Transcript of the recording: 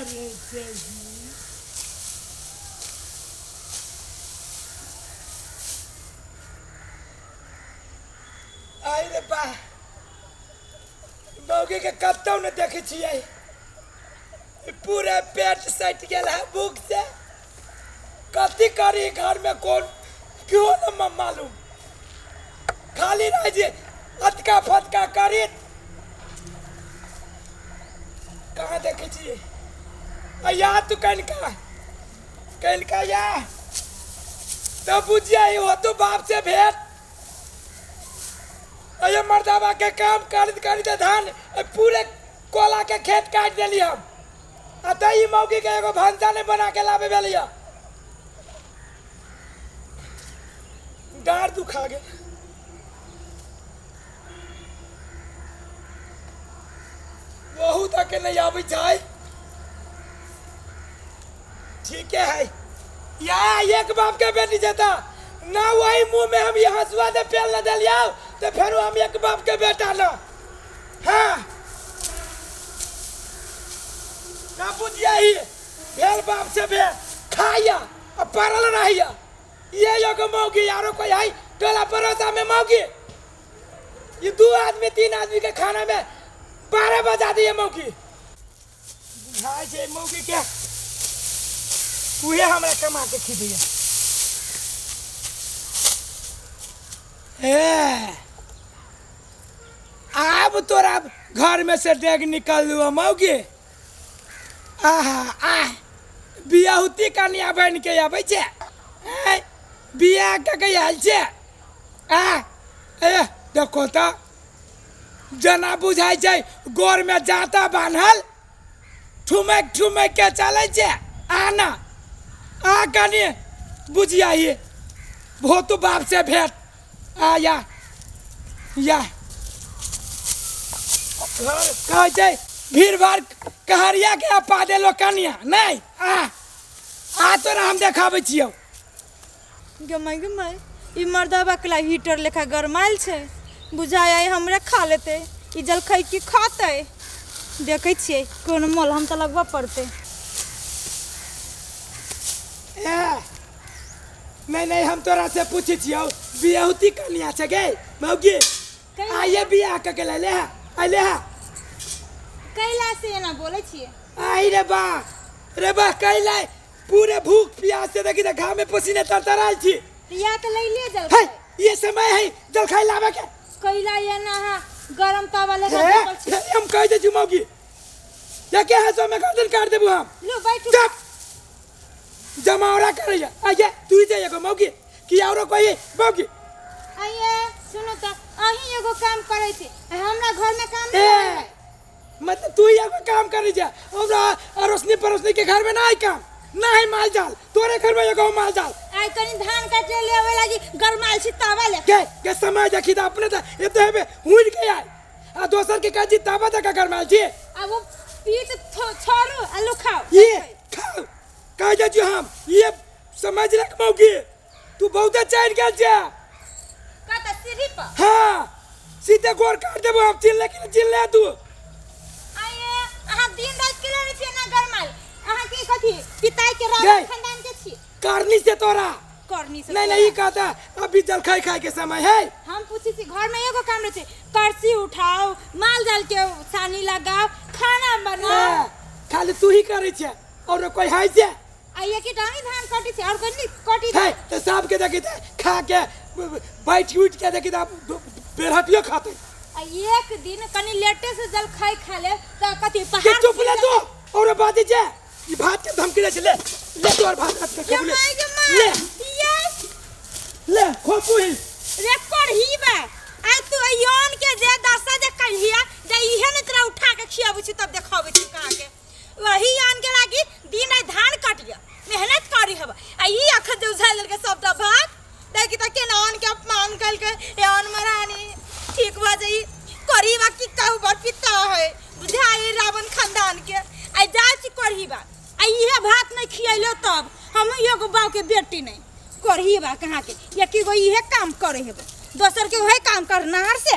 करे चाहिए। आई रे बा मौगी के कतौ न देखे छियै, पूरा पेट सट गेल है भूख से। कथी करी घर में कौन क्यों न मालूम, खाली रह जे अतका फतका करी। कहाँ देखे छियै या तू कनिका या तो बुझिया हो तो बाप से भेंट। अये मर्दाबा के काम करते धान पूरे कोला के खेत काट दिली हम। अतः ई मौगी के एगो भंसा ने बना के लावे भेलिया। डार दुखा गया। वहू तक नहीं आवे जाए। ठीक है या एक बाप के बेटी जाता ना, वही मुंह में हम ये हंसुआ दे पेल न दिलिया तो फिर हम एक बाप के बेटा ना। हाँ ना बुझिया ही भेल बाप से भेल खाया और परल रहिया। ये एगो मौगी यारो कोई है टोला पड़ोसा में मौगी, ये 2 आदमी 3 आदमी के खाना में 12 बजा दिए मौगी। बुझाई छै मौगी के उहे हमरा कमा के खिदिया। अब तोरा घर में से डेग निकल लू मौगी। आहा बियाहुती कनिया बन के आबै छै, बियाह के आयल छै। देखो तो जना बुझाई छै गोर में जाता बान्हल, ठुमक के चले छै। आना आ कनी बुझिया ही बहुत बाप से भेंट या कह छै भीड़ भाड़ कहरिया के अपा देलो कनिया नहीं। आ तोरा हम देखाबै छियौ। गमाई ई मर्दाबा के हीटर लेखा गरमाइल छै, बुझाया हमरे खा लेते। ई जलखै की खाते देखे छियै कोनो मोल हम त लगवा पड़ते। नहीं हम तोरा से पूछे छियौ बियाहुती कनिया छै गे मौगी। आइए बियाह के ले ले आइले है कैला से ना बोले छियै। आई रे बा कैला पूरे भूख प्यास से देखी घाम में पसीने तरतराल छी। या तो ले ले जल है ये समय है जल खाई लावे के कैला ये ना गरम तावा ले हम कह दे मौगी या के हसो में गर्दन काट देबू हम। लो बैठ चुप जमावरा करैया। आइए तू जे एगो मौगी कि औरो कोई मौगी। आइए सुनो त अही एगो काम करे छी, हमरा घर में काम नहीं। मतलब तू एगो काम करे जा, हमरा अरोसनी परोसनी के घर में ना काम ना है माल जाल। तोरे घर में एगो माल जाल आई कनी धान काट ले आवे लागी गरमाल छी तावा ले के समय देखी त अपने त एते हेबे हुड़ के आय आ दोसर के काजी तावा तक गरमाल छी। अब वो पीट छोड़ो आलू खाओ ये खाओ कह जा जो हम ये समझ रख मौगी तू बहुत चढ़ गेल छ का त सीढ़ी पर। हां सीधे गोर काट देबो हम चिल्ले तू। आइए अहाँ दिन रात के ले छी ना गरमाल। अहाँ की कथी पिताई के राज खानदान के छी करनी से तोरा करनी से नहीं कहता अभी जल खाई के समय है। हम पूछी छी घर में एगो काम रहते करसी उठाओ माल जाल के सानी लगाओ खाना बनाओ खाली तू ही करे छ और कोई है से। आइए की डानी धान काटी छी और कोई काटी है तो सब के देखी खा के बैठ उठ के देखी बेरहटियो खाते। एक दिन कनी लेटे से जल खा ले त कथी पहाड़ के चुप ले तू और बात जे ई भात के धमकी दे ले तोर भात के खेबले ले खोपू ही रे करही बा। आई तू अयोन के जे दसा जे कहिया जे इहे न तोरा उठा के खियाबू छी तब देखाबू छी कहां के वही आन के लागी दिन रात धान काटिया मेहनत करी हब। आ ई अख जे उझाल के सबटा भात देखि त केना आन के अपमान कल के यान महारानी ठीक बा जई करी बा की कहू बड़ पिता है बुझाई रावण खानदान के। आई जा छी करही बा आई इहे भात नहीं खियैलो तब हम एगो बाव के बेटी नहीं करही बा कहां के ये की गो इहे काम करे हेबे दोसर के वही काम करनार से।